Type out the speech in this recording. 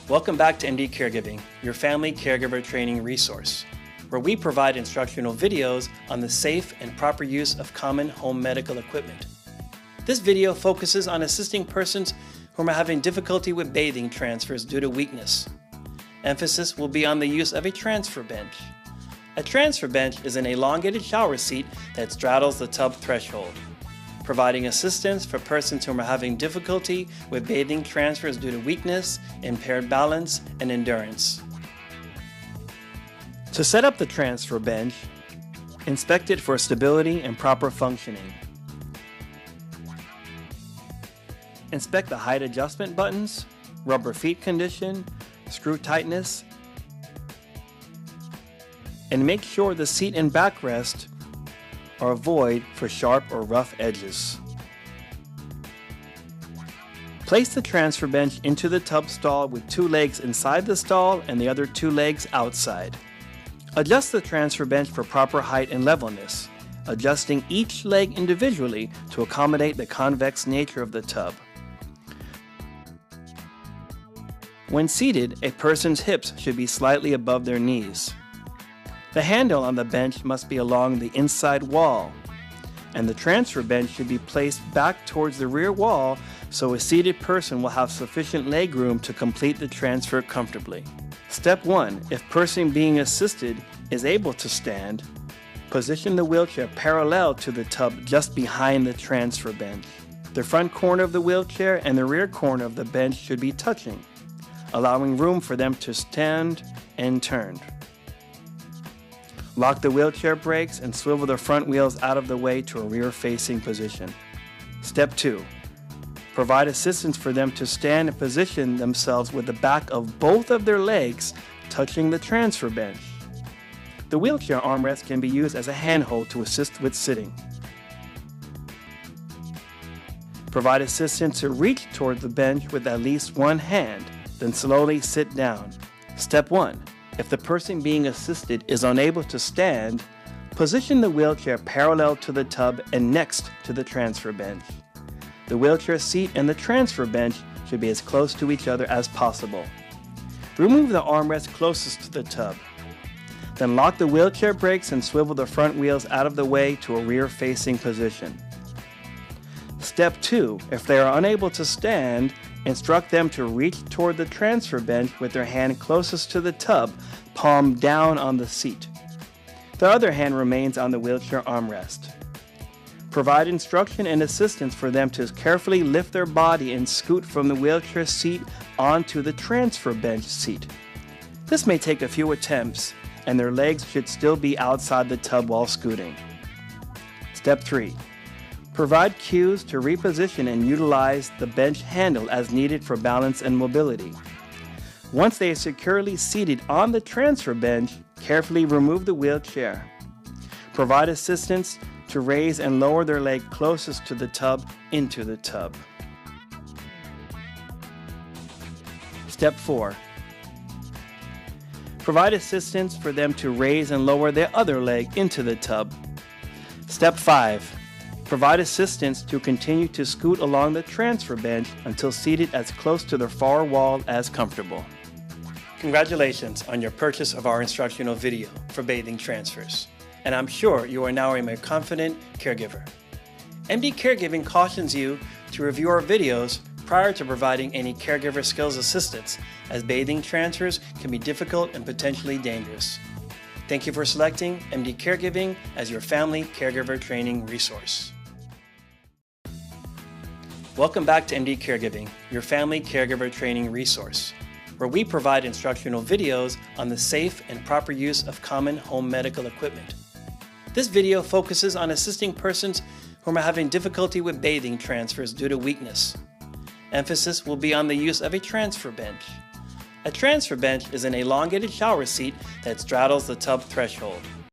Welcome back to MD Caregiving, your family caregiver training resource, where we provide instructional videos on the safe and proper use of common home medical equipment. This video focuses on assisting persons who are having difficulty with bathing transfers due to weakness. Emphasis will be on the use of a transfer bench. A transfer bench is an elongated shower seat that straddles the tub threshold, providing assistance for persons who are having difficulty with bathing transfers due to weakness, impaired balance, and endurance. To set up the transfer bench, inspect it for stability and proper functioning. Inspect the height adjustment buttons, rubber feet condition, screw tightness, and make sure the seat and backrest are void for sharp or rough edges. Place the transfer bench into the tub stall with 2 legs inside the stall and the other 2 legs outside. Adjust the transfer bench for proper height and levelness, adjusting each leg individually to accommodate the convex nature of the tub. When seated, a person's hips should be slightly above their knees. The handle on the bench must be along the inside wall, and the transfer bench should be placed back towards the rear wall so a seated person will have sufficient leg room to complete the transfer comfortably. Step 1. If person being assisted is able to stand, position the wheelchair parallel to the tub just behind the transfer bench. The front corner of the wheelchair and the rear corner of the bench should be touching, allowing room for them to stand and turn. Lock the wheelchair brakes and swivel the front wheels out of the way to a rear-facing position. Step 2. Provide assistance for them to stand and position themselves with the back of both of their legs touching the transfer bench. The wheelchair armrest can be used as a handhold to assist with sitting. Provide assistance to reach toward the bench with at least one hand, then slowly sit down. Step 1. If the person being assisted is unable to stand, position the wheelchair parallel to the tub and next to the transfer bench. The wheelchair seat and the transfer bench should be as close to each other as possible. Remove the armrest closest to the tub. Then lock the wheelchair brakes and swivel the front wheels out of the way to a rear-facing position. Step 2. If they are unable to stand, instruct them to reach toward the transfer bench with their hand closest to the tub, palm down on the seat. The other hand remains on the wheelchair armrest. Provide instruction and assistance for them to carefully lift their body and scoot from the wheelchair seat onto the transfer bench seat. This may take a few attempts, and their legs should still be outside the tub while scooting. Step 3. Provide cues to reposition and utilize the bench handle as needed for balance and mobility. Once they are securely seated on the transfer bench, carefully remove the wheelchair. Provide assistance to raise and lower their leg closest to the tub into the tub. Step 4. Provide assistance for them to raise and lower their other leg into the tub. Step 5. Provide assistance to continue to scoot along the transfer bench until seated as close to the far wall as comfortable. Congratulations on your purchase of our instructional video for bathing transfers, and I'm sure you are now a more confident caregiver. MD Caregiving cautions you to review our videos prior to providing any caregiver skills assistance, as bathing transfers can be difficult and potentially dangerous. Thank you for selecting MD Caregiving as your family caregiver training resource. Welcome back to MD Caregiving, your family caregiver training resource, where we provide instructional videos on the safe and proper use of common home medical equipment. This video focuses on assisting persons who are having difficulty with bathing transfers due to weakness. Emphasis will be on the use of a transfer bench. A transfer bench is an elongated shower seat that straddles the tub threshold,